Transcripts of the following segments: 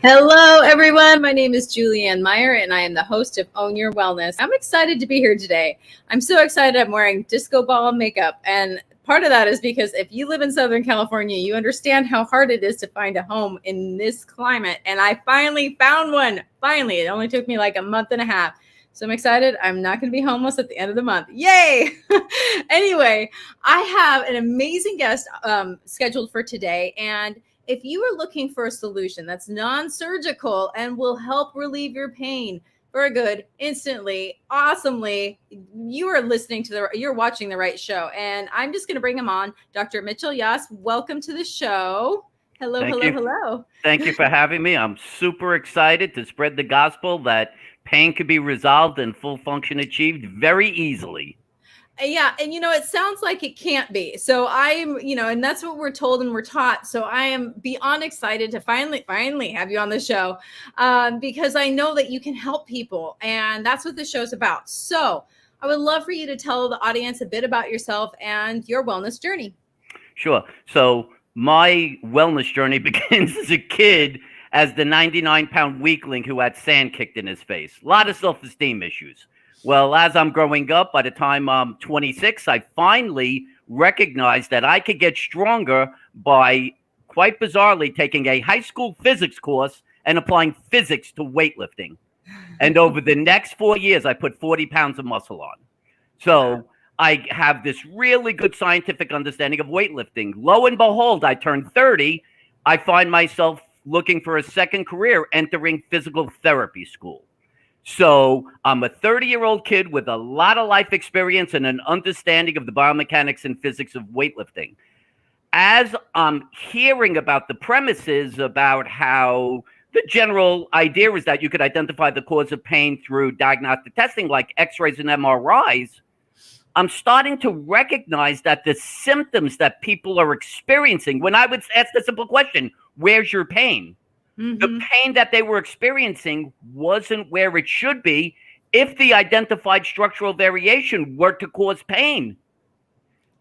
Hello, everyone. My name is Julianne Meyer, and I am the host of Own Your Wellness. I'm excited to be here today. I'm so excited. I'm wearing disco ball makeup, and part of that is because if you live in Southern California, you understand how hard it is to find a home in this climate. And I finally found one. Finally, it only took me like a month and a half. So I'm excited. I'm not going to be homeless at the end of the month. Yay! Anyway, I have an amazing guest scheduled for today, and if you are looking for a solution that's non-surgical and will help relieve your pain for good, instantly, awesomely, you're watching the right show. And I'm just going to bring him on. Dr. Mitchell Yas, welcome to the show. Hello, hello. Thank you for having me. I'm super excited to spread the gospel that pain could be resolved and full function achieved very easily. Yeah. And, it sounds like it can't be. So I'm, and that's what we're told and we're taught. So I am beyond excited to finally have you on the show because I know that you can help people. And that's what the show's about. So I would love for you to tell the audience a bit about yourself and your wellness journey. Sure. So my wellness journey begins as a kid as the 99-pound weakling who had sand kicked in his face. A lot of self-esteem issues. Well, as I'm growing up, by the time I'm 26, I finally recognized that I could get stronger by, quite bizarrely, taking a high school physics course and applying physics to weightlifting. And over the next 4 years, I put 40 pounds of muscle on. So I have this really good scientific understanding of weightlifting. Lo and behold, I turned 30. I find myself looking for a second career, entering physical therapy school. So I'm a 30-year-old kid with a lot of life experience and an understanding of the biomechanics and physics of weightlifting. As I'm hearing about the premises about how the general idea is that you could identify the cause of pain through diagnostic testing like x-rays and MRIs, I'm starting to recognize that the symptoms that people are experiencing, when I would ask the simple question, where's your pain? Mm-hmm. The pain that they were experiencing wasn't where it should be if the identified structural variation were to cause pain.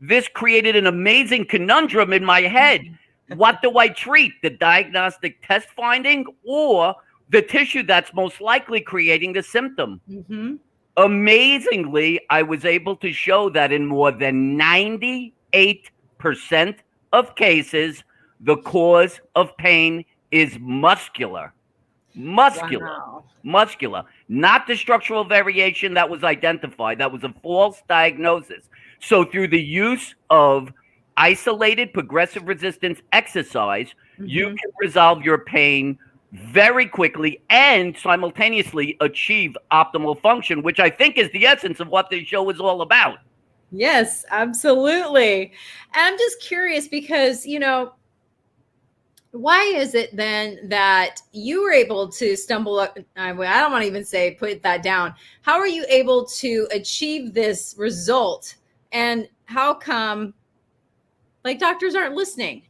This created an amazing conundrum in my head. What do I treat? The diagnostic test finding or the tissue that's most likely creating the symptom? Mm-hmm. Amazingly, I was able to show that in more than 98% of cases, the cause of pain is muscular, wow. Muscular, not the structural variation that was identified. That was a false diagnosis. So through the use of isolated progressive resistance exercise, mm-hmm. you can resolve your pain very quickly and simultaneously achieve optimal function, which I think is the essence of what this show is all about. Yes, absolutely. And I'm just curious because, why is it then that you were able to stumble up? I don't want to even say put that down. How are you able to achieve this result? And how come doctors aren't listening?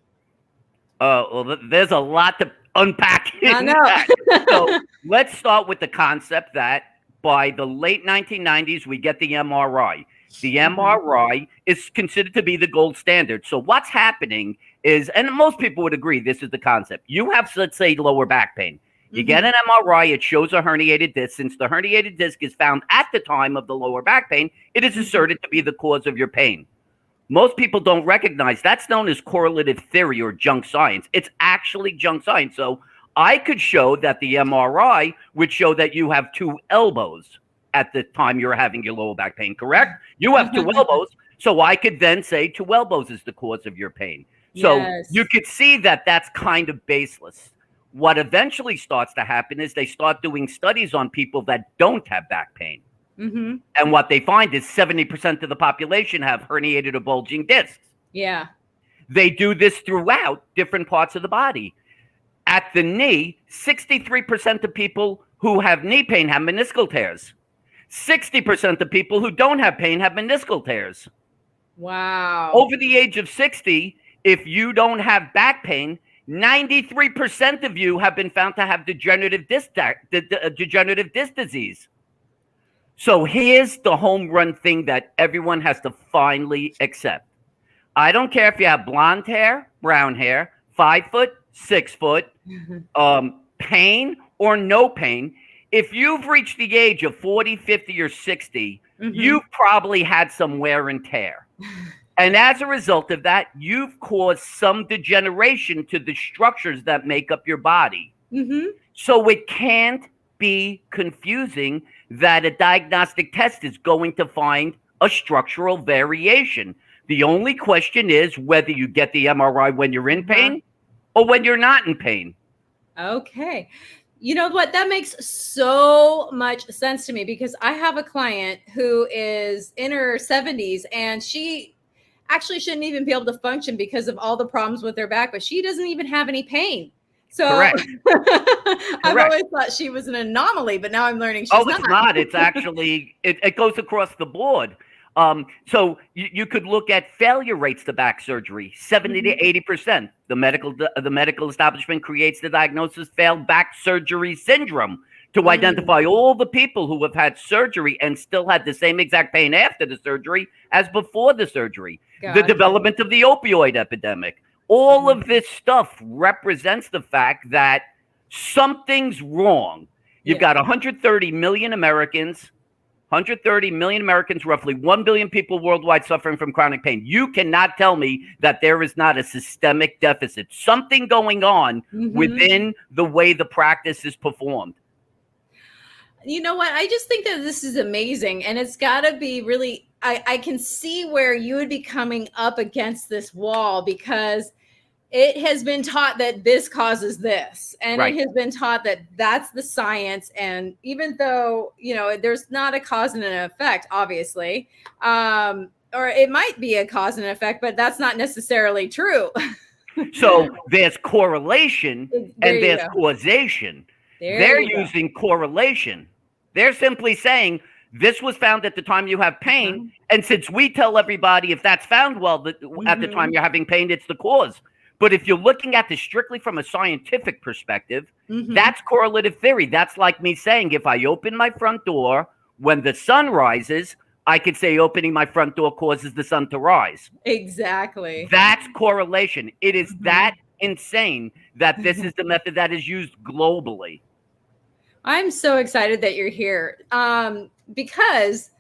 Well, there's a lot to unpack. I know. So let's start with the concept that by the late 1990s, we get the MRI. The MRI is considered to be the gold standard. So what's happening is, and most people would agree, this is the concept. You have, let's say, lower back pain. You get an MRI, it shows a herniated disc. Since the herniated disc is found at the time of the lower back pain, it is asserted to be the cause of your pain. Most people don't recognize that's known as correlative theory or junk science. It's actually junk science. So I could show that the MRI would show that you have two elbows at the time you're having your lower back pain, correct? You have two elbows. So I could then say two elbows is the cause of your pain. So you could see that that's kind of baseless. What eventually starts to happen is they start doing studies on people that don't have back pain. Mm-hmm. And what they find is 70% of the population have herniated or bulging discs. Yeah. They do this throughout different parts of the body. At the knee, 63% of people who have knee pain have meniscal tears. 60% of people who don't have pain have meniscal tears. Wow. Over the age of 60, if you don't have back pain, 93% of you have been found to have degenerative disc disease. So here's the home run thing that everyone has to finally accept. I don't care if you have blonde hair, brown hair, 5 foot, 6 foot, pain or no pain, if you've reached the age of 40, 50, or 60, you've probably had some wear and tear. And as a result of that, you've caused some degeneration to the structures that make up your body. So it can't be confusing that a diagnostic test is going to find a structural variation. The only question is whether you get the MRI when you're in pain or when you're not in pain. Okay. You know what? That makes so much sense to me, because I have a client who is in her 70s and she actually shouldn't even be able to function because of all the problems with her back, but she doesn't even have any pain. So I've always thought she was an anomaly, but now I'm learning she's not. It's not. It's actually, it goes across the board. So you could look at failure rates to back surgery, 70 to 80%. The medical establishment creates the diagnosis failed back surgery syndrome to identify all the people who have had surgery and still had the same exact pain after the surgery as before the surgery. The development of the opioid epidemic. All of this stuff represents the fact that something's wrong. You've got 130 million Americans, roughly 1 billion people worldwide suffering from chronic pain. You cannot tell me that there is not a systemic deficit, something going on within the way the practice is performed. You know what? I just think that this is amazing. And it's got to be really, I can see where you would be coming up against this wall, because it has been taught that this causes this, and it has been taught that that's the science. And even though, you know, there's not a cause and an effect, obviously, or it might be a cause and effect, but that's not necessarily true. So there's correlation and there's causation. They're using correlation. They're simply saying this was found at the time you have pain. And since we tell everybody if that's found, well, at the time you're having pain, it's the cause. But if you're looking at this strictly from a scientific perspective, that's correlative theory. That's like me saying if I open my front door when the sun rises, I could say opening my front door causes the sun to rise. Exactly. That's correlation. It is that insane that this is the method that is used globally. I'm so excited that you're here, because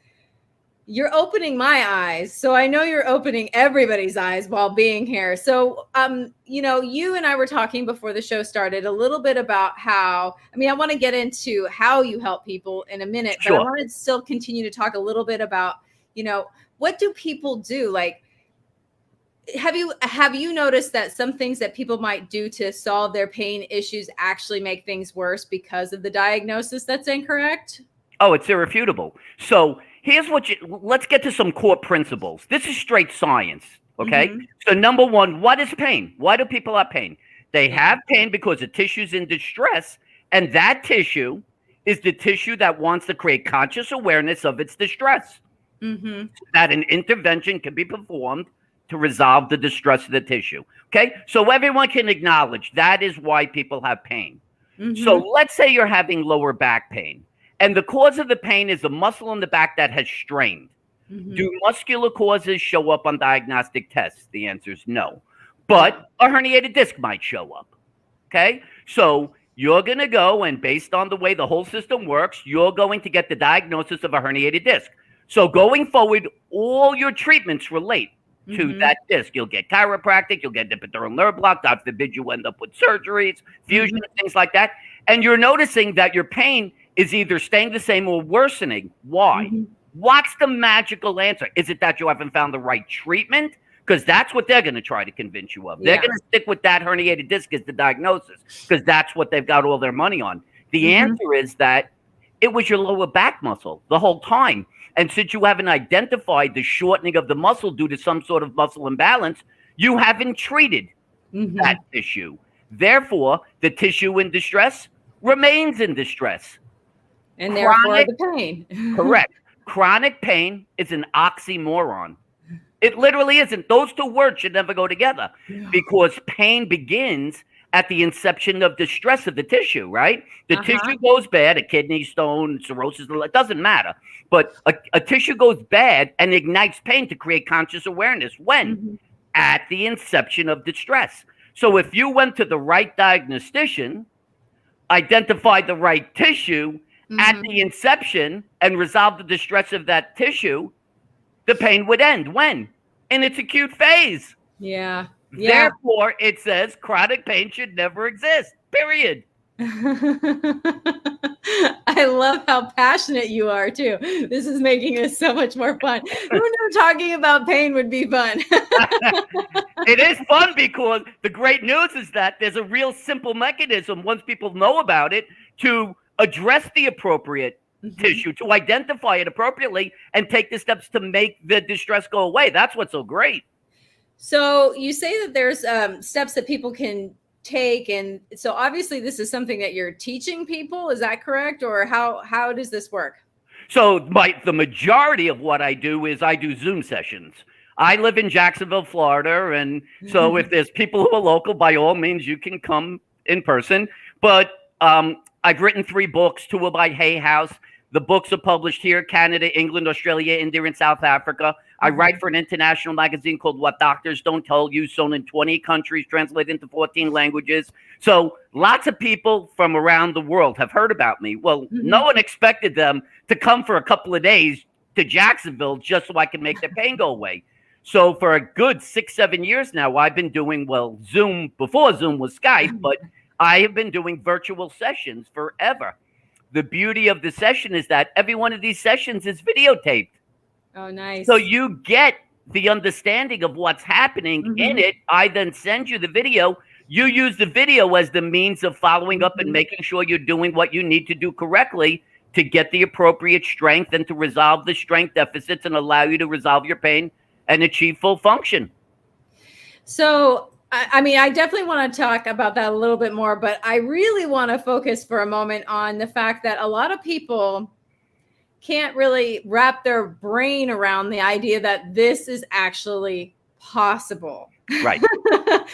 you're opening my eyes. So I know you're opening everybody's eyes while being here. So, you know, you and I were talking before the show started a little bit about how, I mean, I want to get into how you help people in a minute, but I want to still continue to talk a little bit about, you know, what do people do? Like, have you noticed that some things that people might do to solve their pain issues actually make things worse because of the diagnosis that's incorrect? Oh, it's irrefutable. So here's let's get to some core principles. This is straight science, okay? So number one, what is pain? Why do people have pain? They have pain because the tissue's in distress, and that tissue is the tissue that wants to create conscious awareness of its distress. So that an intervention can be performed to resolve the distress of the tissue. Okay, so everyone can acknowledge that is why people have pain. So let's say you're having lower back pain, and the cause of the pain is a muscle in the back that has strained. Do muscular causes show up on diagnostic tests? The answer is no. But a herniated disc might show up. Okay, so you're going to go, and based on the way the whole system works, you're going to get the diagnosis of a herniated disc. So going forward, all your treatments relate to that disc. You'll get chiropractic, you'll get epidural nerve block, God forbid you end up with surgeries, fusion, things like that. And you're noticing that your pain is either staying the same or worsening. Why? What's the magical answer? Is it that you haven't found the right treatment? Because that's what they're going to try to convince you of. They're going to stick with that herniated disc as the diagnosis, because that's what they've got all their money on. The answer is that it was your lower back muscle the whole time. And since you haven't identified the shortening of the muscle due to some sort of muscle imbalance, you haven't treated that tissue. Therefore, the tissue in distress remains in distress. And therefore the pain. Correct. Chronic pain is an oxymoron. It literally isn't. Those two words should never go together, because pain begins at the inception of distress of the tissue, right? The tissue goes bad, a kidney stone, cirrhosis, it doesn't matter. But a tissue goes bad and ignites pain to create conscious awareness. When? At the inception of distress. So if you went to the right diagnostician, identified the right tissue at the inception and resolved the distress of that tissue, the pain would end. When? In its acute phase. Yeah. Therefore, it says chronic pain should never exist, period. I love how passionate you are too. This is making this so much more fun. Who knew talking about pain would be fun? It is fun because the great news is that there's a real simple mechanism once people know about it to address the appropriate tissue, to identify it appropriately and take the steps to make the distress go away. That's what's so great. So you say that there's steps that people can take, and so obviously this is something that you're teaching people. Is that correct, or how does this work? So the majority of what I do is I do Zoom sessions. I live in Jacksonville, Florida, and so if there's people who are local, by all means, you can come in person. But I've written 3 books. 2 are by Hay House. The books are published here, Canada, England, Australia, India, and South Africa. I write for an international magazine called What Doctors Don't Tell You, sold in 20 countries, translated into 14 languages. So lots of people from around the world have heard about me. Well, no one expected them to come for a couple of days to Jacksonville just so I can make their pain go away. So for a good 6-7 years now, I've been doing, Zoom, before Zoom was Skype, but I have been doing virtual sessions forever. The beauty of the session is that every one of these sessions is videotaped. Oh, nice. So you get the understanding of what's happening in it. I then send you the video. You use the video as the means of following up and making sure you're doing what you need to do correctly to get the appropriate strength and to resolve the strength deficits and allow you to resolve your pain and achieve full function. So, I mean, I definitely want to talk about that a little bit more, but I really want to focus for a moment on the fact that a lot of people can't really wrap their brain around the idea that this is actually possible. Right.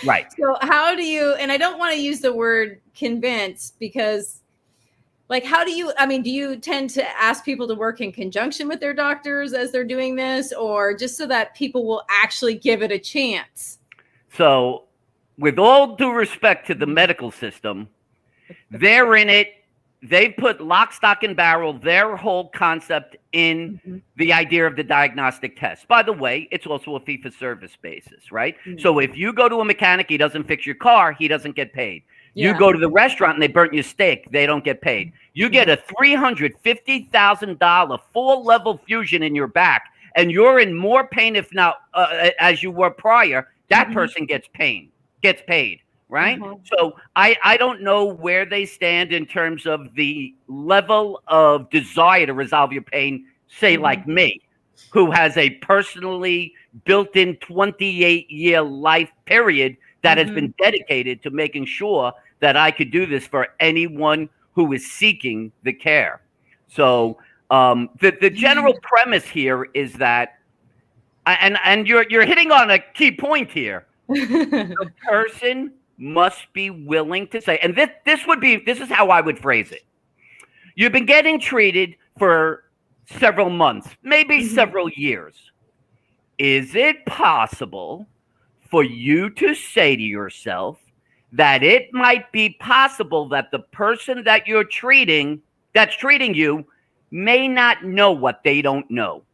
Right. So how do you, and I don't want to use the word convince because how do you, do you tend to ask people to work in conjunction with their doctors as they're doing this, or just so that people will actually give it a chance? So with all due respect to the medical system, they're in it. They've put lock, stock, and barrel their whole concept in the idea of the diagnostic test. By the way, it's also a fee-for-service basis, right? So if you go to a mechanic, he doesn't fix your car, he doesn't get paid. You go to the restaurant and they burnt your steak, they don't get paid. You get a $350,000 4-level fusion in your back, and you're in more pain, if not as you were prior, that person gets paid. Right? So I don't know where they stand in terms of the level of desire to resolve your pain, say like me, who has a personally built-in 28-year life period that has been dedicated to making sure that I could do this for anyone who is seeking the care. So the general premise here is that, and you're hitting on a key point here, the person must be willing to say, and this is how I would phrase it. You've been getting treated for several months, maybe several years. Is it possible for you to say to yourself that it might be possible that the person that you're treating, that's treating you, may not know what they don't know?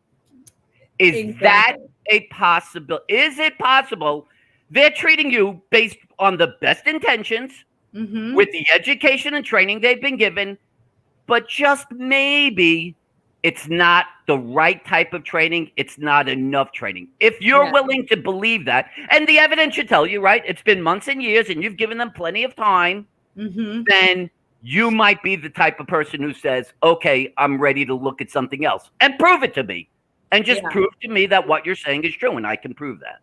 Is that a possibility? Is it possible they're treating you based on the best intentions, with the education and training they've been given, but just maybe it's not the right type of training, it's not enough training? If you're willing to believe that, and the evidence should tell you, right, it's been months and years and you've given them plenty of time, then you might be the type of person who says, okay, I'm ready to look at something else, and prove it to me. And just prove to me that what you're saying is true, and I can prove that.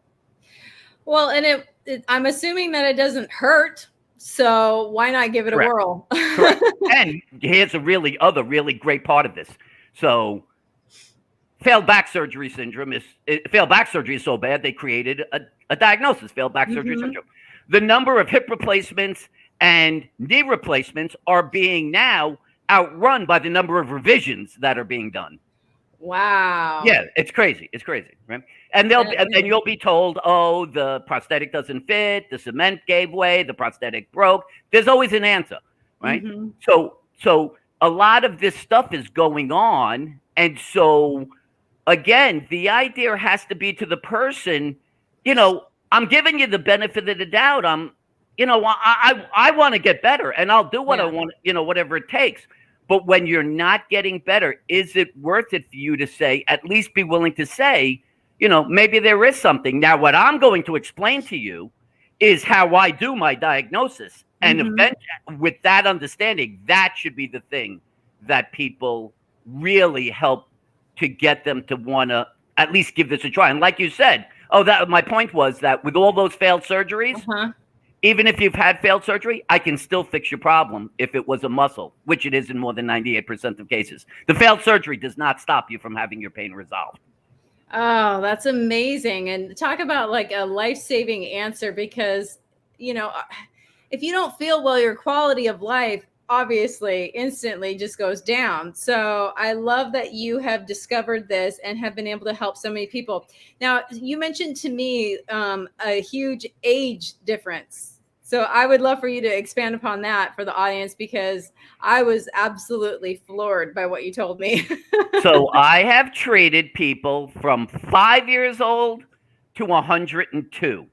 Well, and I'm assuming that it doesn't hurt, so why not give it a whirl? Correct. And here's a really great part of this. So failed back surgery syndrome failed back surgery is so bad they created a diagnosis, failed back surgery syndrome. The number of hip replacements and knee replacements are being now outrun by the number of revisions that are being done. Wow. Yeah, it's crazy. It's crazy, right? And then you'll be told, oh, the prosthetic doesn't fit, the cement gave way, the prosthetic broke. There's always an answer. right? So a lot of this stuff is going on, and so again, the idea has to be to the person, I'm giving you the benefit of the doubt. I want to get better, and I'll do what I Yeah. want, whatever it takes. But when you're not getting better, is it worth it for you to say, at least be willing to say, maybe there is something. Now, what I'm going to explain to you is how I do my diagnosis. And eventually, with that understanding, that should be the thing that people really help to get them to want to at least give this a try. And like you said, that my point was that with all those failed surgeries, even if you've had failed surgery, I can still fix your problem if it was a muscle, which it is in more than 98% of cases. The failed surgery does not stop you from having your pain resolved. Oh, that's amazing. And talk about like a life-saving answer, because, if you don't feel well, your quality of life obviously instantly just goes down. So I love that you have discovered this and have been able to help so many people. Now, you mentioned to me a huge age difference. So I would love for you to expand upon that for the audience, because I was absolutely floored by what you told me. So I have treated people from 5 years old to 102.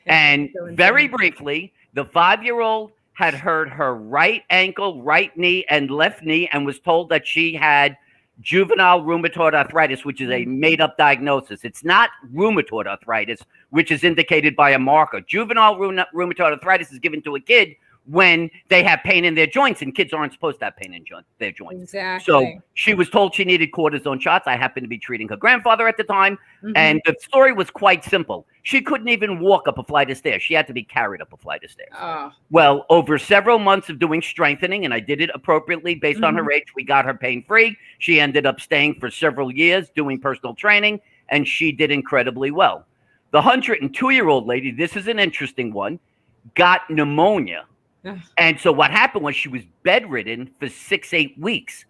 And So very insane. briefly, the 5-year-old had hurt her right ankle, right knee, and left knee, and was told that she had juvenile rheumatoid arthritis, which is a made-up diagnosis. It's not rheumatoid arthritis, which is indicated by a marker. Juvenile rheumatoid arthritis is given to a kid when they have pain in their joints, and kids aren't supposed to have pain in their joints. Exactly. So she was told she needed cortisone shots. I happened to be treating her grandfather at the time, and the story was quite simple. She couldn't even walk up a flight of stairs. She had to be carried up a flight of stairs. Oh. Well, over several months of doing strengthening, and I did it appropriately based on her age, we got her pain-free. She ended up staying for several years doing personal training, and she did incredibly well. The 102-year-old lady, this is an interesting one, got pneumonia. And so what happened was she was bedridden for 6-8 weeks.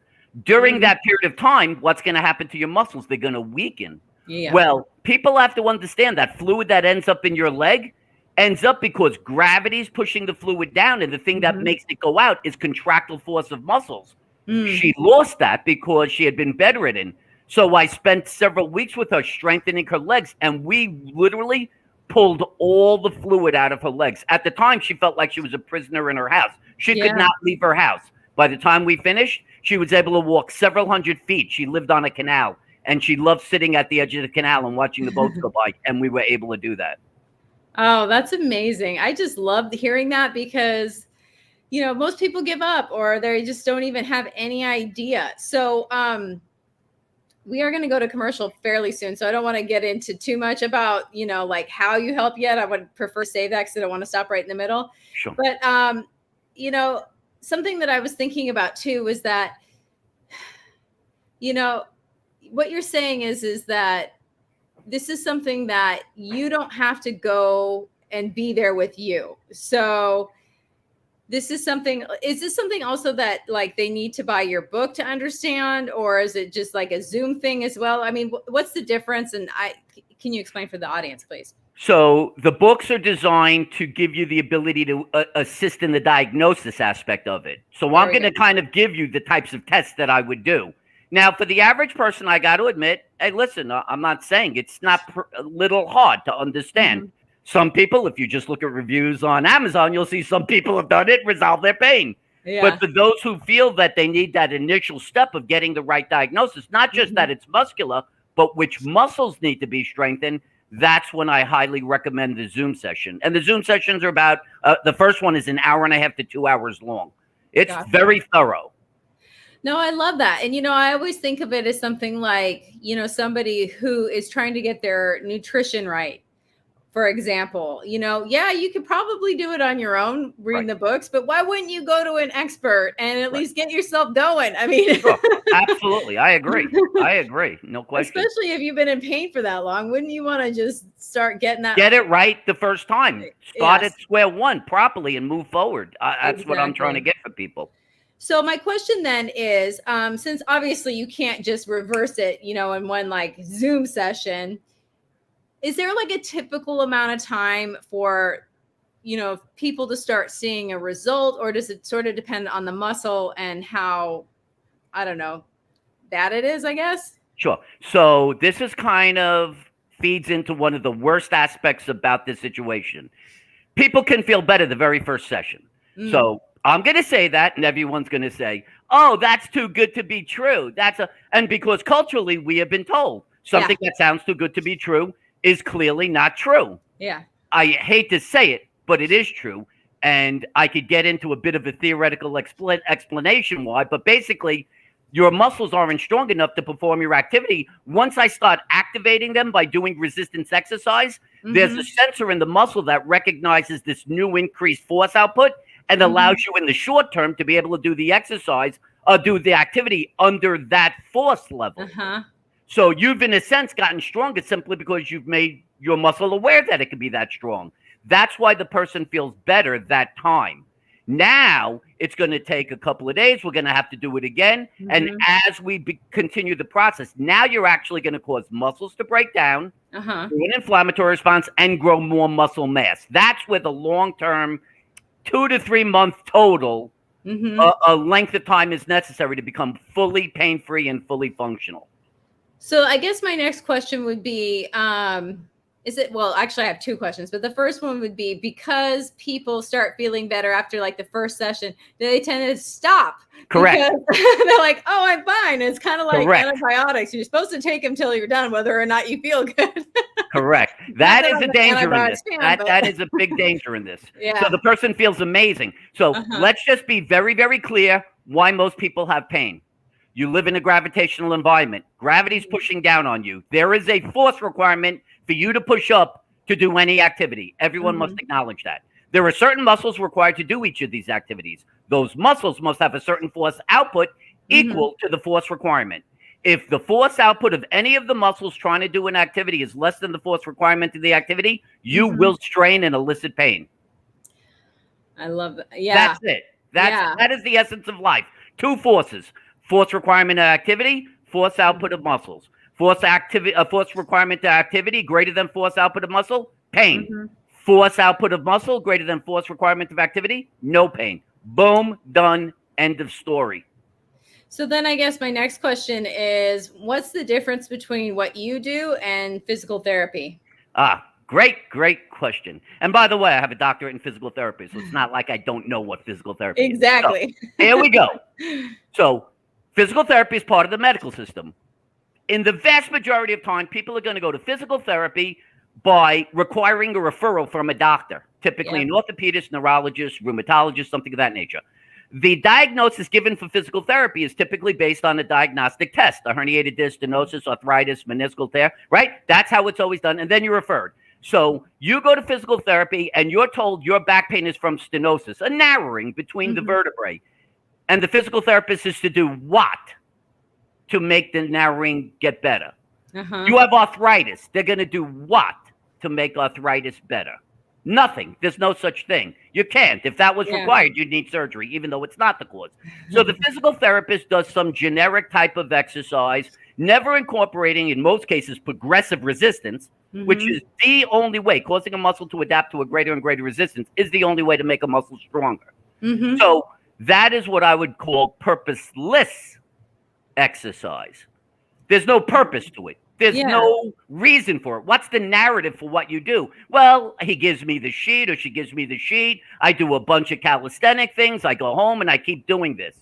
During that period of time, what's going to happen to your muscles? They're going to weaken. Yeah. Well, people have to understand that fluid that ends up in your leg ends up because gravity is pushing the fluid down, and the thing that makes it go out is contractile force of muscles. She lost that because she had been bedridden. So I spent several weeks with her strengthening her legs, and we literally pulled all the fluid out of her legs. At the time, she felt like she was a prisoner in her house. She could not leave her house. By the time we finished, she was able to walk several hundred feet. She lived on a canal, and she loved sitting at the edge of the canal and watching the boats go by, and we were able to do that. Oh, that's amazing. I just loved hearing that, because, most people give up, or they just don't even have any idea. So, we are going to go to commercial fairly soon, so I don't want to get into too much about, like how you help yet. I would prefer to save that because I don't want to stop right in the middle. Sure. But, something that I was thinking about too was that, what you're saying is that this is something that you don't have to go and be there with you. So is this something also that like they need to buy your book to understand, or is it just like a Zoom thing as well? I mean, what's the difference? And can you explain for the audience, please? So the books are designed to give you the ability to assist in the diagnosis aspect of it. So I'm going to kind of give you the types of tests that I would do. Now, for the average person, I got to admit, hey, listen, I'm not saying it's not a little hard to understand. Some people, if you just look at reviews on Amazon, you'll see some people have done it, resolve their pain. Yeah. But for those who feel that they need that initial step of getting the right diagnosis, not just that it's muscular, but which muscles need to be strengthened, that's when I highly recommend the Zoom session. And the Zoom sessions are about, the first one is an hour and a half to 2 hours long. It's very thorough. No, I love that. And, I always think of it as something like, somebody who is trying to get their nutrition right. For example, you could probably do it on your own, reading the books, but why wouldn't you go to an expert and at least get yourself going? I mean, sure. Absolutely. I agree. No question. Especially if you've been in pain for that long, wouldn't you want to just start getting that? Get it right the first time. Start at square one properly and move forward. That's what I'm trying to get for people. So my question then is, since obviously you can't just reverse it, in one like Zoom session, is there like a typical amount of time for people to start seeing a result, or does it sort of depend on the muscle and how, I don't know, bad it is, I guess? Sure. So this is kind of feeds into one of the worst aspects about this situation. People can feel better the very first session. So I'm going to say that, and everyone's going to say, "Oh, that's too good to be true." And because culturally we have been told something that sounds too good to be true is clearly not true. Yeah. I hate to say it, but it is true, and I could get into a bit of a theoretical explanation why. But basically, your muscles aren't strong enough to perform your activity. Once I start activating them by doing resistance exercise, there's a sensor in the muscle that recognizes this new increased force output and allows you in the short term to be able to do the exercise or do the activity under that force level. So you've, in a sense, gotten stronger simply because you've made your muscle aware that it can be that strong. That's why the person feels better that time. Now it's going to take a couple of days. We're going to have to do it again. And as we continue the process, now you're actually going to cause muscles to break down, do an inflammatory response, and grow more muscle mass. That's where the long-term 2 to 3 month total a length of time is necessary to become fully pain-free and fully functional. So I guess my next question would be, well, actually I have 2 questions, but the first one would be, because people start feeling better after like the first session, do they tend to stop? Correct. Because they're like, "Oh, I'm fine." It's kind of like antibiotics. You're supposed to take them till you're done, whether or not you feel good. Correct. That is a danger in this. That is a big danger in this. So the person feels amazing. So let's just be very, very clear why most people have pain. You live in a gravitational environment. Gravity's pushing down on you. There is a force requirement for you to push up to do any activity. Everyone must acknowledge that. There are certain muscles required to do each of these activities. Those muscles must have a certain force output equal to the force requirement. If the force output of any of the muscles trying to do an activity is less than the force requirement of the activity, you will strain and elicit pain. I love that. Yeah. That's it. That is the essence of life. 2 forces. Force requirement of activity, force output of muscles. Force requirement to activity greater than force output of muscle, pain. Force output of muscle greater than force requirement of activity, no pain. Boom, done, end of story. So then I guess my next question is, what's the difference between what you do and physical therapy? Great question. And by the way, I have a doctorate in physical therapy, so it's not like I don't know what physical therapy is. Exactly. So, here we go. So physical therapy is part of the medical system. In the vast majority of time, people are going to go to physical therapy by requiring a referral from a doctor, typically an orthopedist, neurologist, rheumatologist, something of that nature. The diagnosis given for physical therapy is typically based on a diagnostic test, a herniated disc, stenosis, arthritis, meniscal tear, right? That's how it's always done. And then you're referred. So you go to physical therapy and you're told your back pain is from stenosis, a narrowing between the vertebrae. And the physical therapist is to do what to make the narrowing get better? You have arthritis. They're going to do what to make arthritis better? Nothing. There's no such thing. You can't. If that was required, you'd need surgery, even though it's not the cause. So the physical therapist does some generic type of exercise, never incorporating, in most cases, progressive resistance, which is the only way. Causing a muscle to adapt to a greater and greater resistance is the only way to make a muscle stronger. So that is what I would call purposeless exercise. There's no purpose to it. There's no reason for it. What's the narrative for what you do? Well, he gives me the sheet or she gives me the sheet. I do a bunch of calisthenic things. I go home and I keep doing this.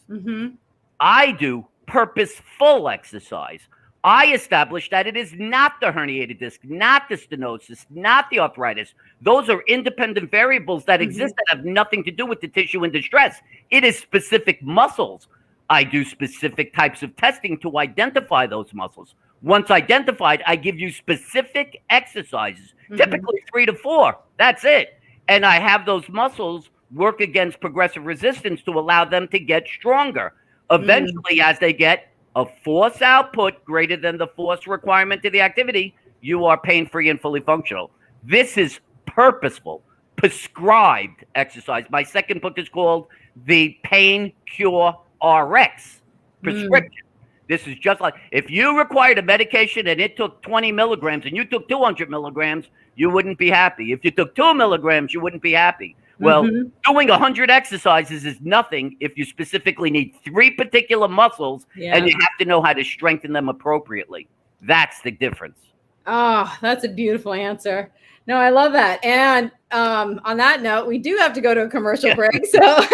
I do purposeful exercise. I establish that it is not the herniated disc, not the stenosis, not the arthritis. Those are independent variables that exist that have nothing to do with the tissue in distress. It is specific muscles. I do specific types of testing to identify those muscles. Once identified, I give you specific exercises, typically 3 to 4. That's it. And I have those muscles work against progressive resistance to allow them to get stronger. Eventually, as they get a force output greater than the force requirement of the activity, you are pain-free and fully functional. This is purposeful, prescribed exercise. My second book is called The Pain Cure RX, prescription. This is just like if you required a medication and it took 20 milligrams and you took 200 milligrams, you wouldn't be happy. If you took 2 milligrams, you wouldn't be happy. Well, doing 100 exercises is nothing if you specifically need 3 particular muscles and you have to know how to strengthen them appropriately. That's the difference. Oh, that's a beautiful answer. No, I love that. And on that note, we do have to go to a commercial break. So, all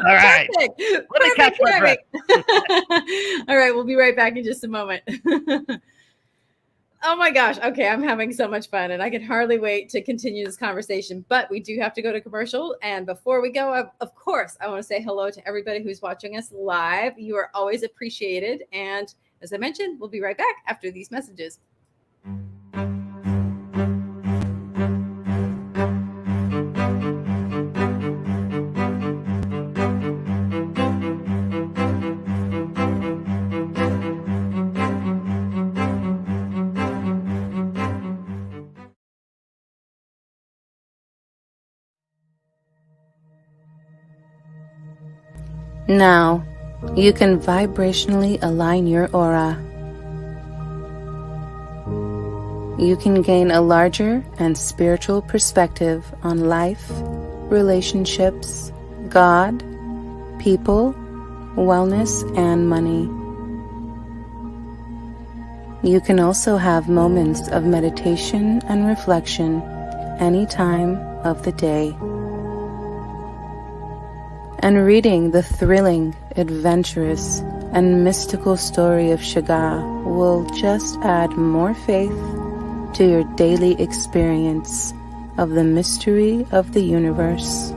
right. Let me catch my breath. All right, we'll be right back in just a moment. Oh my gosh. Okay, I'm having so much fun and I can hardly wait to continue this conversation, but we do have to go to commercial. And before we go, of course, I want to say hello to everybody who's watching us live. You are always appreciated. And as I mentioned, we'll be right back after these messages. Now, you can vibrationally align your aura. You can gain a larger and spiritual perspective on life, relationships, God, people, wellness, and money. You can also have moments of meditation and reflection any time of the day. And reading the thrilling, adventurous, and mystical story of Shiga will just add more faith to your daily experience of the mystery of the universe.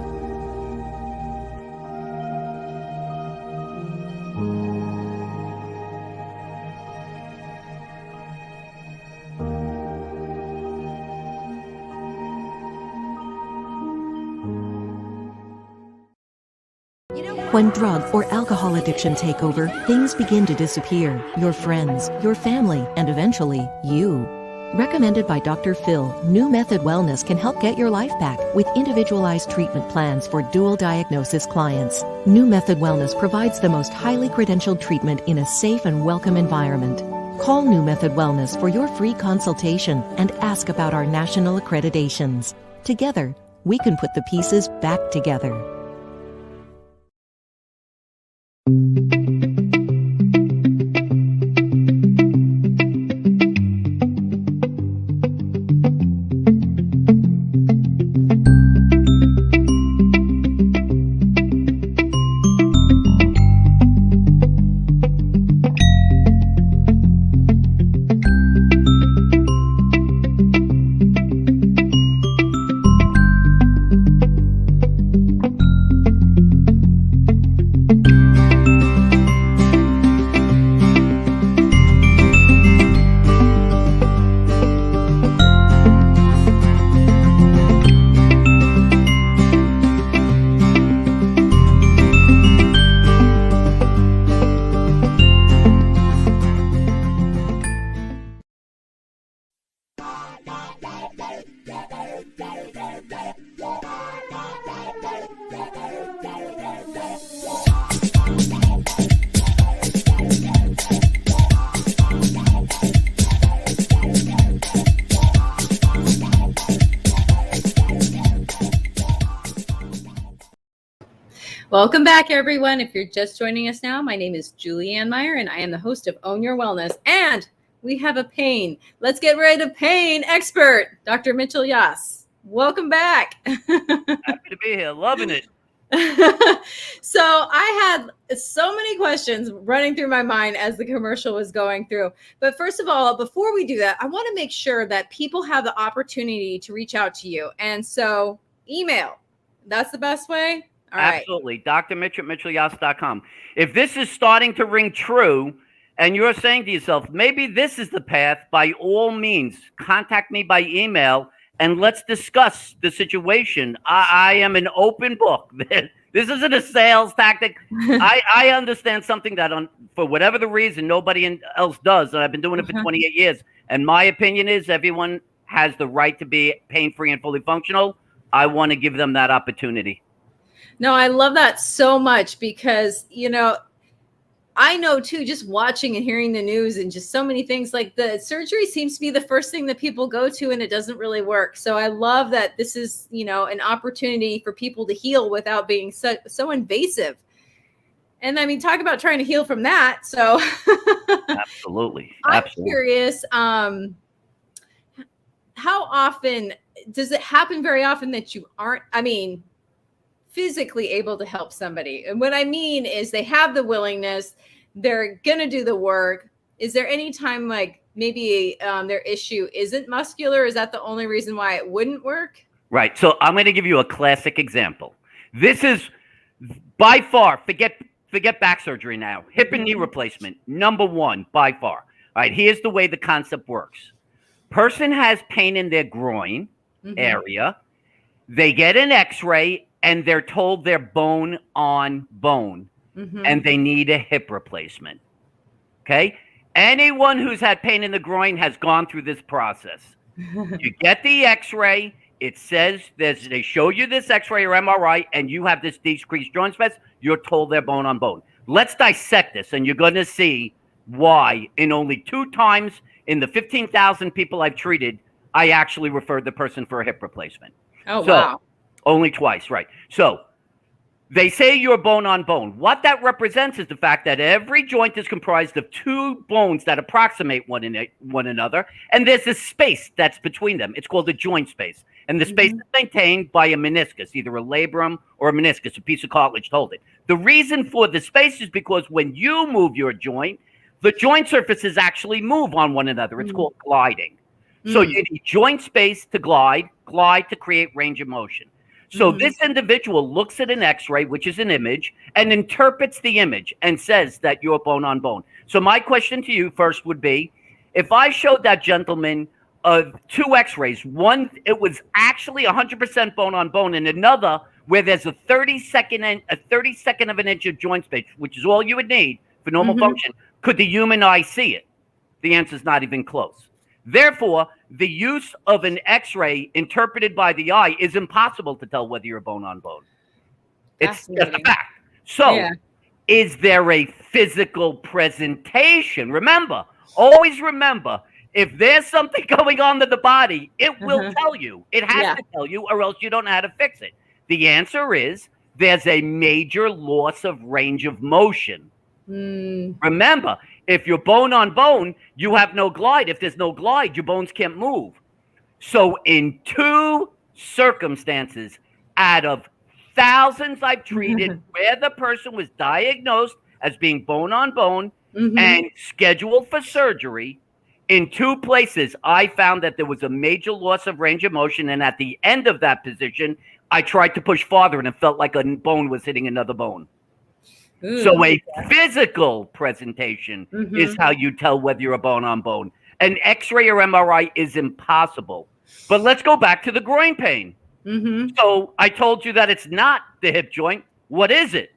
When drug or alcohol addiction take over, things begin to disappear. Your friends, your family, and eventually, you. Recommended by Dr. Phil, New Method Wellness can help get your life back with individualized treatment plans for dual diagnosis clients. New Method Wellness provides the most highly credentialed treatment in a safe and welcome environment. Call New Method Wellness for your free consultation and ask about our national accreditations. Together, we can put the pieces back together. Welcome back, everyone. If you're just joining us now, my name is Julianne Meyer, and I am the host of Own Your Wellness. And we have a pain. Let's get rid of pain expert, Dr. Mitchell Yas. Welcome back. Happy to be here. Loving it. So I had so many questions running through my mind as the commercial was going through. But first of all, before we do that, I want to make sure that people have the opportunity to reach out to you. And so email, that's the best way. All Absolutely. Right. Dr. Mitch at mitchellyas.com. If this is starting to ring true and you're saying to yourself, maybe this is the path, by all means, contact me by email and let's discuss the situation. I am an open book. This isn't a sales tactic. I understand something that for whatever the reason, nobody else does. And I've been doing it for 28 years. And my opinion is everyone has the right to be pain-free and fully functional. I want to give them that opportunity. No, I love that so much because, you know, I know too, just watching and hearing the news and just so many things, like the surgery seems to be the first thing that people go to and it doesn't really work. So I love that this is, an opportunity for people to heal without being so invasive. And I mean, talk about trying to heal from that. So Absolutely. I'm curious, how often does it happen? Very often that you aren't, physically able to help somebody. And what I mean is they have the willingness, they're going to do the work. Is there any time like maybe their issue isn't muscular? Is that the only reason why it wouldn't work? Right. So I'm going to give you a classic example. This is by far, forget back surgery now, hip and knee replacement, number one by far. All right. Here's the way the concept works. Person has pain in their groin area. They get an x-ray and they're told they're bone on bone and they need a hip replacement. Okay. Anyone who's had pain in the groin has gone through this process. You get the x-ray. It says they show you this x-ray or MRI and you have this decreased joint space. You're told they're bone on bone. Let's dissect this and you're going to see why in only 2 times in the 15,000 people I've treated, I actually referred the person for a hip replacement. Oh, wow. Only twice, right. So they say you're bone on bone. What that represents is the fact that every joint is comprised of 2 bones that approximate one another, and there's a space that's between them. It's called the joint space. And the space is maintained by a meniscus, either a labrum or a meniscus, a piece of cartilage to hold it. The reason for the space is because when you move your joint, the joint surfaces actually move on one another. It's called gliding. So you need joint space to glide to create range of motion. So this individual looks at an x-ray, which is an image, and interprets the image and says that you're bone on bone. So my question to you first would be, if I showed that gentleman 2 x-rays, one, it was actually 100% bone on bone, and another where there's a 32nd of an inch of joint space, which is all you would need for normal function, could the human eye see it? The answer is not even close. Therefore, the use of an x-ray interpreted by the eye is impossible to tell whether you're bone on bone. It's just a fact. So, is there a physical presentation? Remember, always remember, if there's something going on to the body, it will tell you. It has to tell you, or else you don't know how to fix it. The answer is there's a major loss of range of motion. Remember, if you're bone on bone, you have no glide. If there's no glide, your bones can't move. So in 2 circumstances out of thousands I've treated where the person was diagnosed as being bone on bone and scheduled for surgery, in 2 places, I found that there was a major loss of range of motion. And at the end of that position, I tried to push farther and it felt like a bone was hitting another bone. So a physical presentation is how you tell whether you're a bone on bone. An x-ray or MRI is impossible. But let's go back to the groin pain. So I told you that it's not the hip joint. What is it?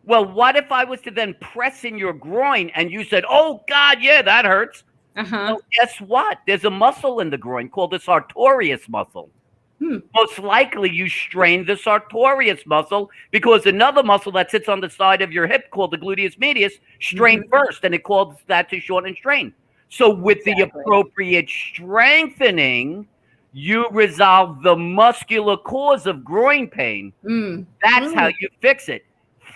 Well, what if I was to then press in your groin and you said, oh, God, yeah, that hurts. Well, guess what? There's a muscle in the groin called the sartorius muscle. Most likely you strained the sartorius muscle because another muscle that sits on the side of your hip called the gluteus medius strained first, and it caused that to shorten and strain. So with the appropriate strengthening, you resolve the muscular cause of groin pain. That's how you fix it.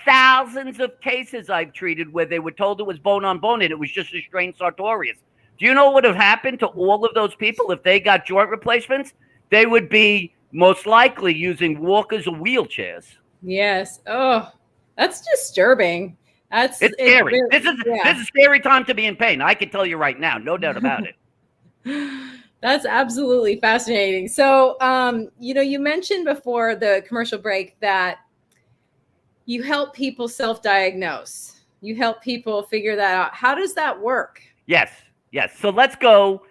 Thousands of cases I've treated where they were told it was bone on bone and it was just a strained sartorius. Do you know what would have happened to all of those people if they got joint replacements? They would be most likely using walkers or wheelchairs. Yes. Oh, that's disturbing. It's scary. Really, this is a scary time to be in pain. I can tell you right now, no doubt about it. That's absolutely fascinating. So, you mentioned before the commercial break that you help people self-diagnose. You help people figure that out. How does that work? Yes. So let's go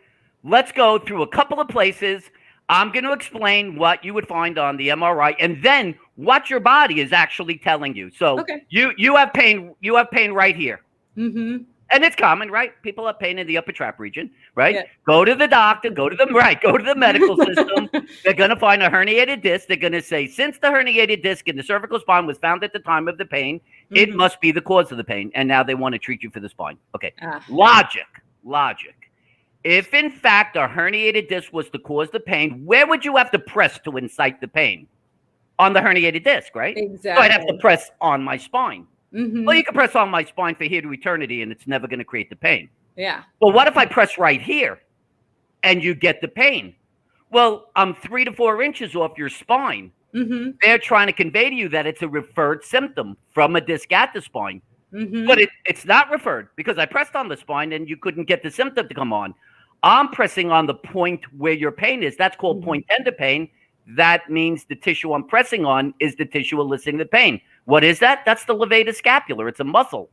through a couple of places. I'm going to explain what you would find on the MRI and then what your body is actually telling you. So you have pain right here. And it's common, right? People have pain in the upper trap region, right? Yeah. Go to the doctor, go to the medical system. They're going to find a herniated disc. They're going to say, since the herniated disc in the cervical spine was found at the time of the pain, it must be the cause of the pain. And now they want to treat you for the spine. Okay. Logic. If in fact a herniated disc was to cause the pain, where would you have to press to incite the pain? On the herniated disc, right? Exactly. So I'd have to press on my spine. Mm-hmm. Well, you can press on my spine for here to eternity, and it's never going to create the pain. Yeah. Well, what if I press right here and you get the pain? Well, I'm 3 to 4 inches off your spine. Mm-hmm. They're trying to convey to you that it's a referred symptom from a disc at the spine. Mm-hmm. But it's not referred because I pressed on the spine and you couldn't get the symptom to come on. I'm pressing on the point where your pain is. That's called point tender pain. That means the tissue I'm pressing on is the tissue eliciting the pain. What is that? That's the levator scapula. It's a muscle.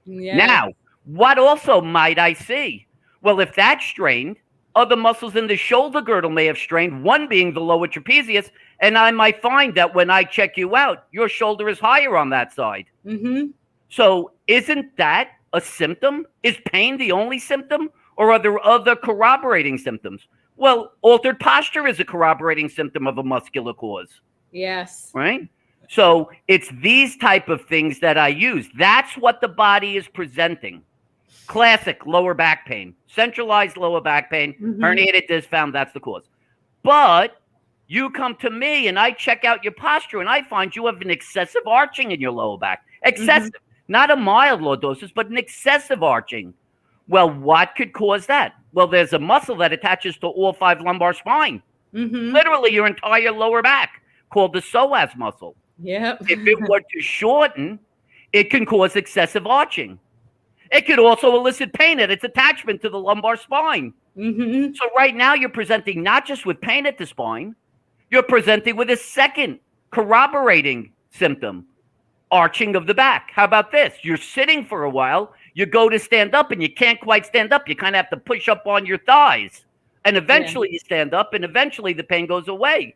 Yeah. Now, what also might I see? Well, if that's strained, other muscles in the shoulder girdle may have strained, one being the lower trapezius, and I might find that when I check you out, your shoulder is higher on that side. Mm-hmm. So isn't that a symptom? Is pain the only symptom, or are there other corroborating symptoms? Well, altered posture is a corroborating symptom of a muscular cause. Yes. Right? So it's these type of things that I use. That's what the body is presenting. Classic lower back pain, centralized lower back pain, herniated disc found, that's the cause. But you come to me and I check out your posture and I find you have an excessive arching in your lower back. Excessive, not a mild lordosis, but an excessive arching. Well, what could cause that? Well, there's a muscle that attaches to all 5 lumbar spine. Literally your entire lower back, called the psoas muscle. Yep. If it were to shorten, it can cause excessive arching. It could also elicit pain at its attachment to the lumbar spine. So right now you're presenting not just with pain at the spine, you're presenting with a second corroborating symptom, arching of the back. How about this? You're sitting for a while, you go to stand up and you can't quite stand up. You kind of have to push up on your thighs. And eventually you stand up and eventually the pain goes away.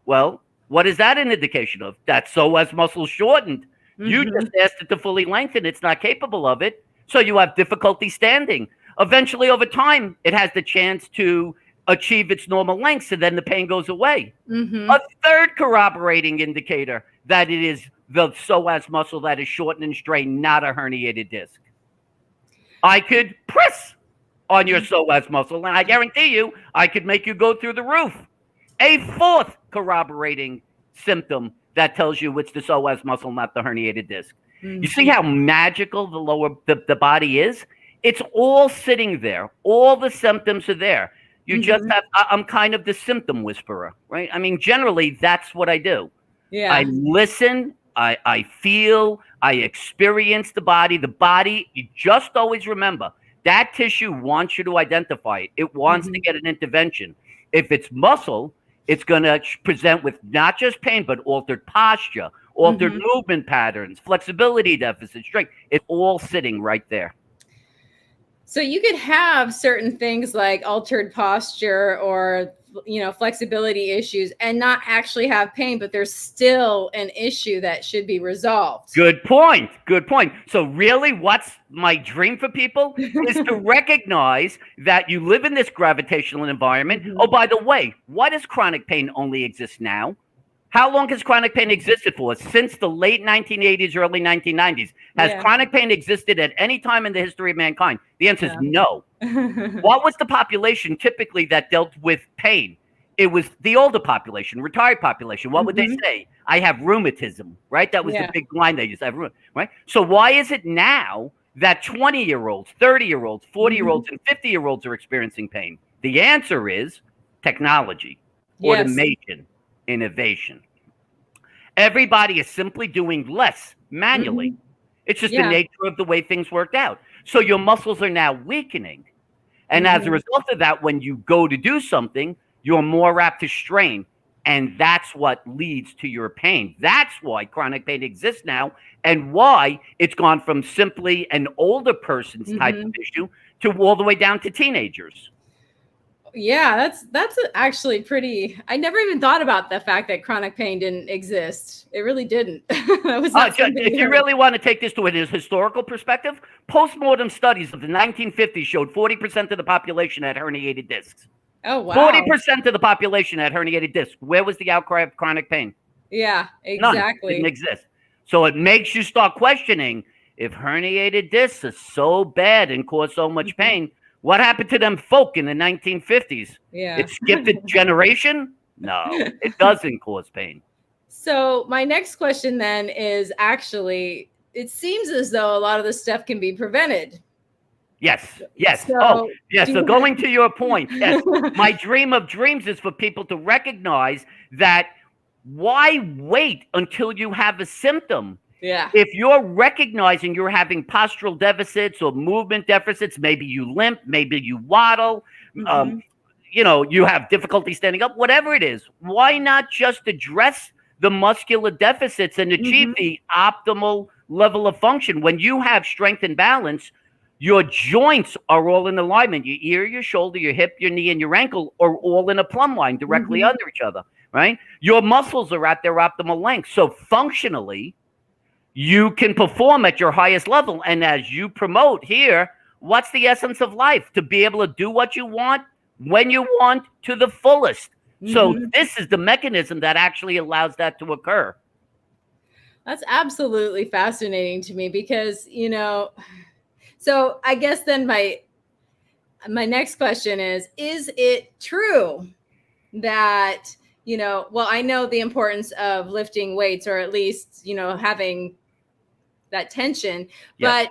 Well, what is that an indication of? That psoas muscle shortened. You just asked it to fully lengthen. It's not capable of it. So you have difficulty standing. Eventually, over time, it has the chance to achieve its normal length, and then the pain goes away. A third corroborating indicator that it is the psoas muscle that is shortened and strained, not a herniated disc. I could press on your psoas muscle, and I guarantee you, I could make you go through the roof. A fourth corroborating symptom that tells you it's the psoas muscle, not the herniated disc. You see how magical the body is? It's all sitting there. All the symptoms are there. You just have, I'm kind of the symptom whisperer, right? I mean, generally, that's what I do. Yeah. I listen, I feel, I experience the body. The body, you just always remember, that tissue wants you to identify it. It wants to get an intervention. If it's muscle, it's going to present with not just pain, but altered posture, altered movement patterns, flexibility deficit, strength. It's all sitting right there. So you could have certain things like altered posture or, flexibility issues and not actually have pain, but there's still an issue that should be resolved. Good point. Good point. So really what's my dream for people is to recognize that you live in this gravitational environment. Oh, by the way, why does chronic pain only exist now? How long has chronic pain existed for? Since the late 1980s, early 1990s. Has chronic pain existed at any time in the history of mankind? The answer is no. What was the population typically that dealt with pain? It was the older population, retired population. What would they say? I have rheumatism, right? That was the big line they used. I have rheumatism, right? So why is it now that 20-year-olds, 30-year-olds, 40-year-olds, and 50-year-olds are experiencing pain? The answer is technology, automation, innovation. Everybody is simply doing less manually. It's just the nature of the way things worked out. So your muscles are now weakening. And as a result of that, when you go to do something, you're more apt to strain. And that's what leads to your pain. That's why chronic pain exists now and why it's gone from simply an older person's type of issue to all the way down to teenagers. Yeah, that's actually pretty. I never even thought about the fact that chronic pain didn't exist. It really didn't. That was not something If we you heard. really want to take this to a historical perspective, postmortem studies of the 1950s showed 40% of the population had herniated discs. Oh wow. 40% of the population had herniated discs. Where was the outcry of chronic pain? Yeah, None. exactly. Didn't exist. So it makes you start questioning, if herniated discs are so bad and cause so much pain, what happened to them folk in the 1950s? Yeah. It skipped a generation? No, it doesn't cause pain. So my next question then is actually, it seems as though a lot of this stuff can be prevented. Yes. Yes. So yes. So going to your point, yes, my dream of dreams is for people to recognize that why wait until you have a symptom? Yeah. If you're recognizing you're having postural deficits or movement deficits, maybe you limp, maybe you waddle, you have difficulty standing up, whatever it is, why not just address the muscular deficits and achieve the optimal level of function? When you have strength and balance, your joints are all in alignment. Your ear, your shoulder, your hip, your knee, and your ankle are all in a plumb line directly under each other, right? Your muscles are at their optimal length. So functionally, you can perform at your highest level. And as you promote here, what's the essence of life? To be able to do what you want, when you want, to the fullest. So this is the mechanism that actually allows that to occur. That's absolutely fascinating to me because, so I guess then my next question is it true that, well, I know the importance of lifting weights, or at least, having that tension, but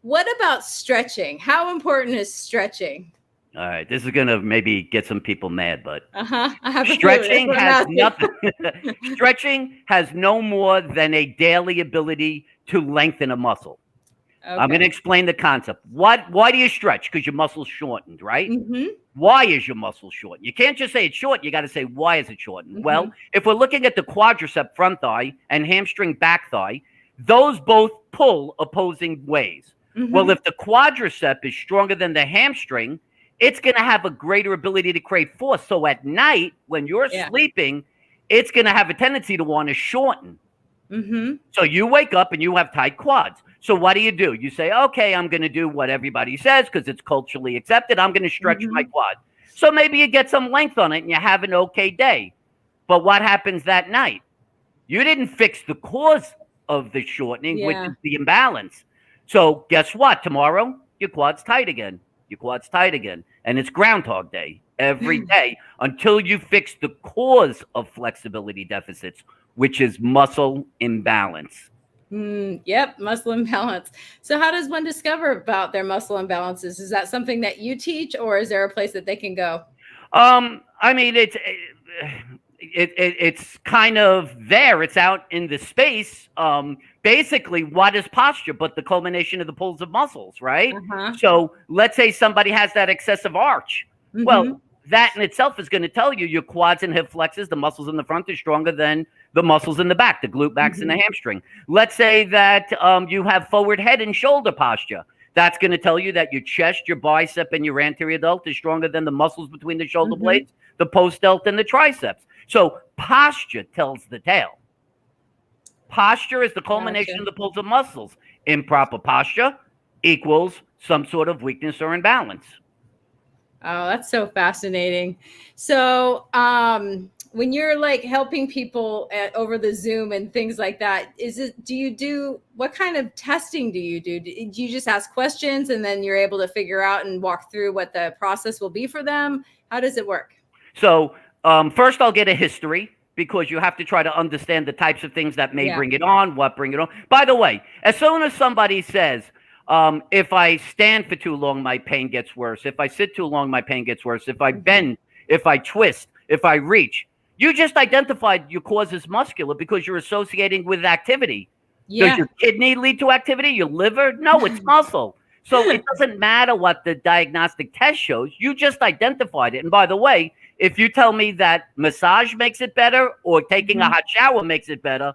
what about stretching? How important is stretching? All right, this is going to maybe get some people mad, but stretching has nothing. Stretching has no more than a daily ability to lengthen a muscle. Okay. I'm going to explain the concept. Why do you stretch? Because your muscle's shortened, right? Why is your muscle shortened? You can't just say it's short. You got to say, why is it shortened? Well, if we're looking at the quadricep front thigh and hamstring back thigh, those both pull opposing ways. Well, if the quadricep is stronger than the hamstring, it's going to have a greater ability to create force. So at night, when you're sleeping, it's going to have a tendency to want to shorten. So you wake up and you have tight quads. So what do? You say, okay, I'm going to do what everybody says because it's culturally accepted. I'm going to stretch my quad. So maybe you get some length on it and you have an okay day. But what happens that night? You didn't fix the cause of the shortening, which is the imbalance. So guess what? Tomorrow, your quad's tight again. Your quad's tight again. And it's Groundhog Day every day until you fix the cause of flexibility deficits, which is muscle imbalance. Yep, muscle imbalance. So how does one discover about their muscle imbalances? Is that something that you teach, or is there a place that they can go? I mean, it's kind of there. It's out in the space. Basically, what is posture but the culmination of the pulls of muscles, right? So let's say somebody has that excessive arch. Well, that in itself is going to tell you your quads and hip flexors, the muscles in the front, are stronger than the muscles in the back, the glute max and the hamstring. Let's say that you have forward head and shoulder posture. That's going to tell you that your chest, your bicep, and your anterior delt is stronger than the muscles between the shoulder blades, the post delt, and the triceps. So posture tells the tale. Posture is the culmination of the pulls of muscles. Improper posture equals some sort of weakness or imbalance. Oh, that's so fascinating. So when you're like helping people over the Zoom and things like that, what kind of testing do you do? Do you just ask questions and then you're able to figure out and walk through what the process will be for them? How does it work? So first I'll get a history, because you have to try to understand the types of things that may bring it on, what bring it on. By the way, as soon as somebody says, if I stand for too long, my pain gets worse. If I sit too long, my pain gets worse. If I bend, if I twist, if I reach, you just identified your cause is muscular because you're associating with activity. Does your kidney lead to activity? Your liver? No, it's muscle. So it doesn't matter what the diagnostic test shows. You just identified it. And by the way, if you tell me that massage makes it better or taking a hot shower makes it better,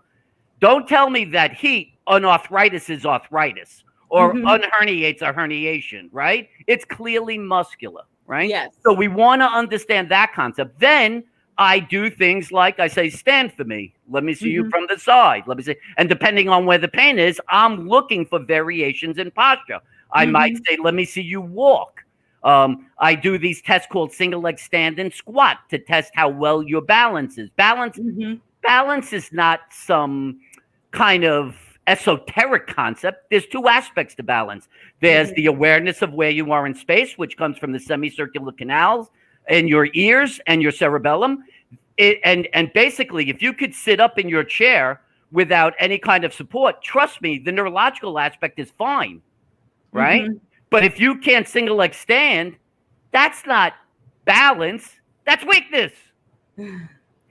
don't tell me that heat on arthritis is arthritis or unherniates a herniation, right? It's clearly muscular. right? Yes. So we want to understand that concept. Then I do things like I say, stand for me. Let me see you from the side. Let me see. And depending on where the pain is, I'm looking for variations in posture. I might say, let me see you walk. I do these tests called single leg stand and squat to test how well your balance is. Balance is not some kind of esoteric concept. There's two aspects to balance. There's the awareness of where you are in space, which comes from the semicircular canals in your ears and your cerebellum. And basically, if you could sit up in your chair without any kind of support, trust me, the neurological aspect is fine, right? But if you can't single leg stand, that's not balance, that's weakness.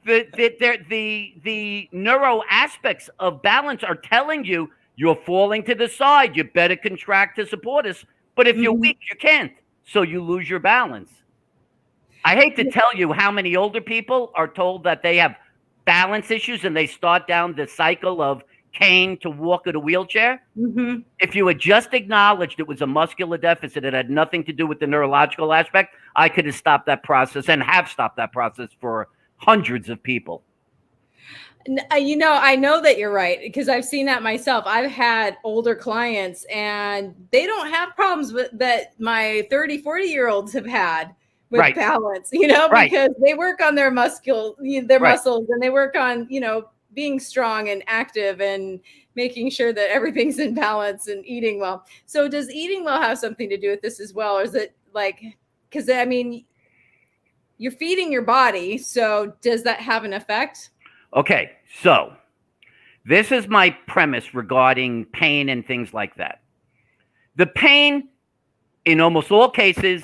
The neuro aspects of balance are telling you you're falling to the side. You better contract to support us. But if you're weak, you can't. So you lose your balance. I hate to tell you how many older people are told that they have balance issues and they start down the cycle of cane to walk in a wheelchair. If you had just acknowledged it was a muscular deficit, it had nothing to do with the neurological aspect, I could have stopped that process and have stopped that process for hundreds of people. You know, I know that you're right because I've seen that myself. I've had older clients and they don't have problems with that my 30, 40-year-olds have had with balance, you know, because they work on their muscles and they work on, you know, being strong and active and making sure that everything's in balance and eating well. So does eating well have something to do with this as well? Or is it like, because I mean, you're feeding your body. So does that have an effect? Okay, so this is my premise regarding pain and things like that. The pain, in almost all cases,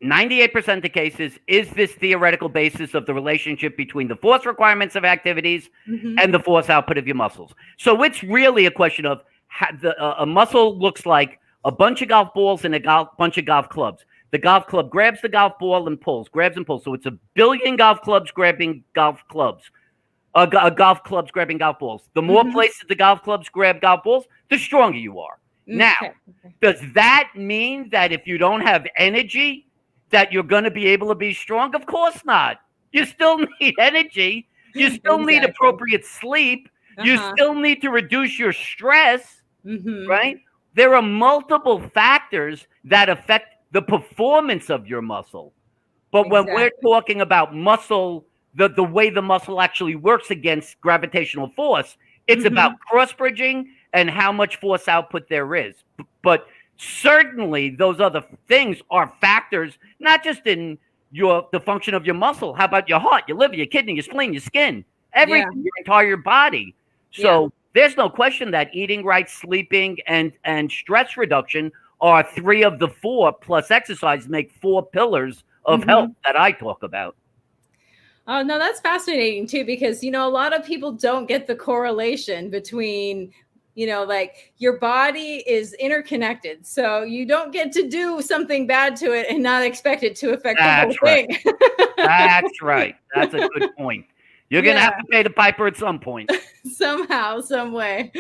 98% of the cases, is this theoretical basis of the relationship between the force requirements of activities and the force output of your muscles. So it's really a question of a muscle looks like a bunch of golf balls and a bunch of golf clubs. The golf club grabs the golf ball and pulls, grabs and pulls. So it's a billion golf clubs grabbing golf clubs. Golf clubs grabbing golf balls. The more places the golf clubs grab golf balls, the stronger you are. Now, does that mean that if you don't have energy, that you're going to be able to be strong? Of course not. You still need energy. You still need appropriate sleep. You still need to reduce your stress, right? There are multiple factors that affect the performance of your muscle. But when we're talking about muscle, the way the muscle actually works against gravitational force, it's about cross-bridging and how much force output there is. But certainly those other things are factors, not just in the function of your muscle. How about your heart, your liver, your kidney, your spleen, your skin, everything, your entire body. So there's no question that eating right, sleeping, and stress reduction are 3 of the 4, plus exercise make 4 pillars of health that I talk about. Oh, no, that's fascinating too, because, you know, a lot of people don't get the correlation between, you know, like your body is interconnected. So you don't get to do something bad to it and not expect it to affect the whole thing. That's right. That's a good point. You're going to have to pay the piper at some point. Somehow, some way.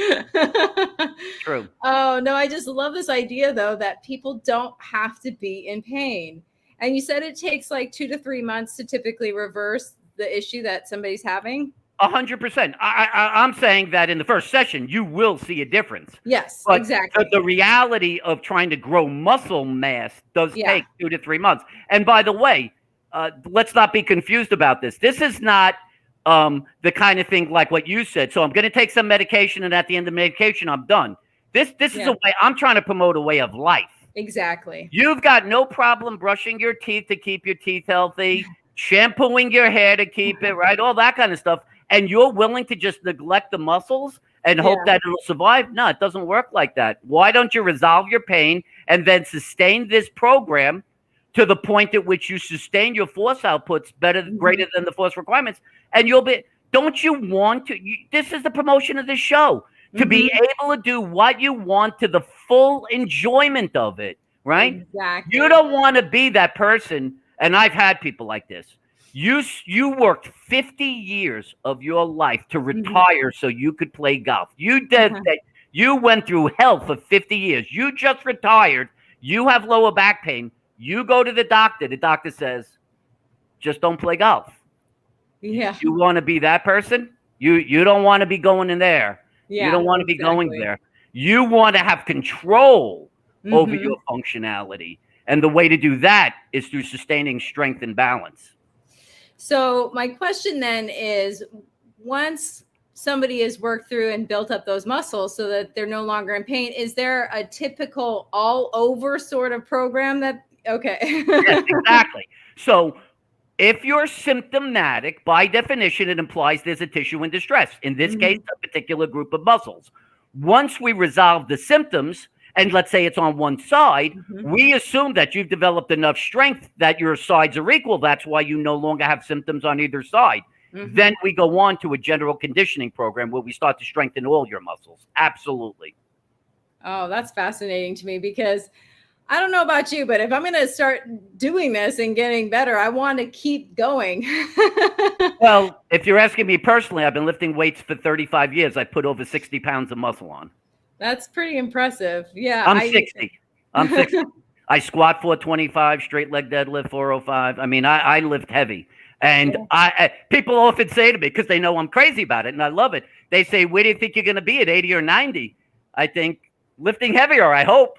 True. Oh, no, I just love this idea, though, that people don't have to be in pain. And you said it takes like 2 to 3 months to typically reverse the issue that somebody's having? 100%. I'm saying that in the first session, you will see a difference. Yes, but exactly. The reality of trying to grow muscle mass does take 2 to 3 months. And by the way, let's not be confused about this. This is not the kind of thing like what you said. So I'm going to take some medication, and at the end of the medication, I'm done. This is a way. I'm trying to promote a way of life. Exactly. You've got no problem brushing your teeth to keep your teeth healthy, shampooing your hair to keep it right, all that kind of stuff. And you're willing to just neglect the muscles and hope that it'll survive? No, it doesn't work like that. Why don't you resolve your pain and then sustain this program to the point at which you sustain your force outputs greater than the force requirements? And you'll be, don't you want to, this is the promotion of this show, to be able to do what you want to the full enjoyment of it, right? Exactly. You don't want to be that person, and I've had people like this. You worked 50 years of your life to retire so you could play golf. You did that. You went through hell for 50 years. You just retired. You have lower back pain. You go to the doctor says, just don't play golf. Yeah. You want to be that person? You don't want to be going in there. Yeah, you don't want to be going there. You want to have control over your functionality. And the way to do that is through sustaining strength and balance. So my question then is, once somebody has worked through and built up those muscles so that they're no longer in pain, is there a typical all over sort of program that, okay. Yes, exactly. So if you're symptomatic, by definition, it implies there's a tissue in distress. In this case, a particular group of muscles. Once we resolve the symptoms, and let's say it's on one side, we assume that you've developed enough strength that your sides are equal. That's why you no longer have symptoms on either side. Then we go on to a general conditioning program where we start to strengthen all your muscles. Absolutely. Oh, that's fascinating to me, because I don't know about you, but if I'm going to start doing this and getting better, I want to keep going. Well, if you're asking me personally, I've been lifting weights for 35 years. I put over 60 pounds of muscle on. That's pretty impressive. Yeah. I'm 60. I'm 60. I squat 425, straight leg deadlift 405. I mean, I lift heavy. And people often say to me, because they know I'm crazy about it and I love it, they say, where do you think you're going to be at 80 or 90? I think lifting heavier, I hope.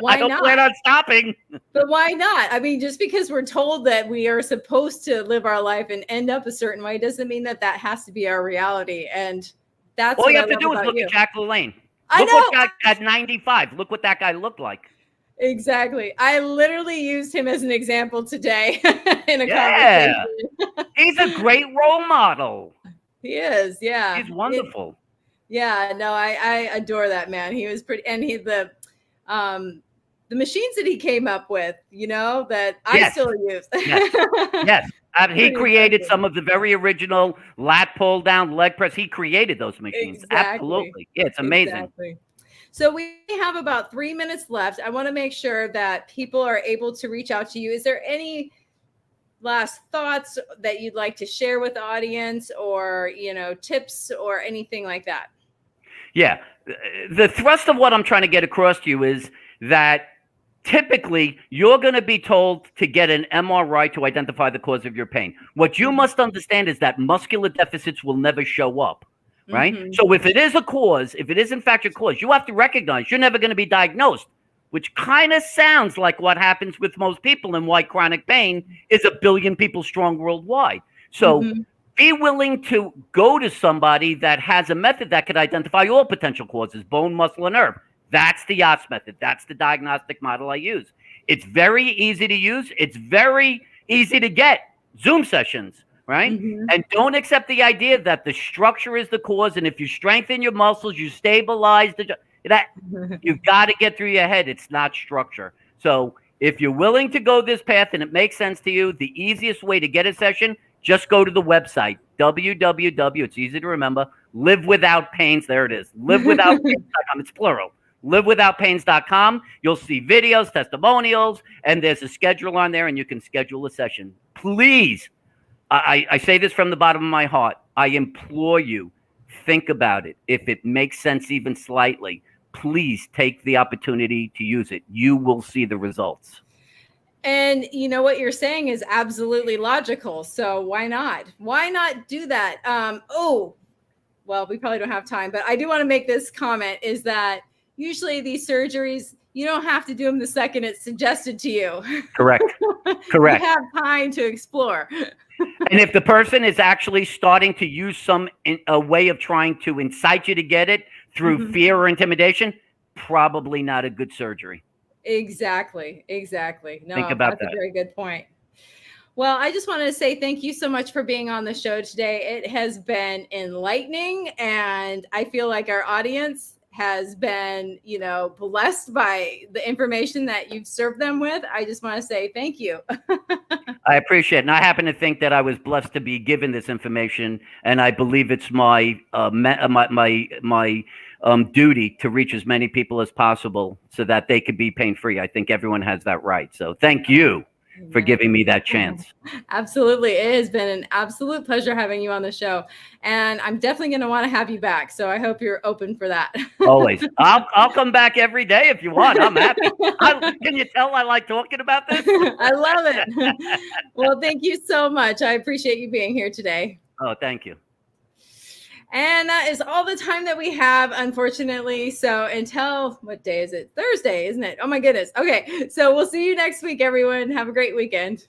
Why I don't not? plan on stopping. But why not? I mean, just because we're told that we are supposed to live our life and end up a certain way doesn't mean that that has to be our reality. And that's all you have to do is look at Jack LaLanne. Look what Jack at 95. Look what that guy looked like. Exactly. I literally used him as an example today in a conversation. He's a great role model. He is. Yeah. He's wonderful. No, I adore that man. He was pretty, and the machines that he came up with, that I still use. Yes. He created some of the very original lat pull down, leg press. He created those machines. Exactly. Absolutely. Yeah, it's amazing. Exactly. So we have about 3 minutes left. I want to make sure that people are able to reach out to you. Is there any last thoughts that you'd like to share with the audience, or, tips or anything like that? Yeah. The thrust of what I'm trying to get across to you is that typically you're going to be told to get an MRI to identify the cause of your pain. What you must understand is that muscular deficits will never show up. Right. So if it is a cause, if it is in fact your cause, you have to recognize you're never going to be diagnosed, which kind of sounds like what happens with most people and why chronic pain is 1 billion people strong worldwide. So be willing to go to somebody that has a method that could identify all potential causes, bone, muscle, and nerve. That's the YATS method. That's the diagnostic model I use. It's very easy to use. It's very easy to get. Zoom sessions. Right? And don't accept the idea that the structure is the cause. And if you strengthen your muscles, you stabilize that. You've got to get through your head. It's not structure. So if you're willing to go this path and it makes sense to you, the easiest way to get a session, just go to the website, www. It's easy to remember. Live Without Pains. There it is. LiveWithoutPains.com. It's plural. LiveWithoutPains.com. You'll see videos, testimonials, and there's a schedule on there, and you can schedule a session. Please. I say this from the bottom of my heart. I implore you, think about it. If it makes sense even slightly, please take the opportunity to use it. You will see the results. And what you're saying is absolutely logical. So why not? Why not do that? Well, we probably don't have time, but I do want to make this comment, is that usually these surgeries, you don't have to do them the second it's suggested to you. Correct. Correct. You have time to explore. And if the person is actually starting to use a way of trying to incite you to get it through fear or intimidation, probably not a good surgery. Exactly. No, think about that's a very good point. Well, I just wanted to say thank you so much for being on the show today. It has been enlightening, and I feel like our audience has been, blessed by the information that you've served them with. I just want to say thank you. I appreciate it. And I happen to think that I was blessed to be given this information, and I believe it's my duty to reach as many people as possible so that they could be pain-free. I think everyone has that right. So thank you. for giving me that chance. Absolutely. It has been an absolute pleasure having you on the show. And I'm definitely going to want to have you back. So I hope you're open for that. Always. I'll come back every day if you want. I'm happy. Can you tell I like talking about this? I love it. Well, thank you so much. I appreciate you being here today. Oh, thank you. And that is all the time that we have, unfortunately. So until, what day is it? Thursday, isn't it? Oh my goodness. Okay. So we'll see you next week, everyone. Have a great weekend.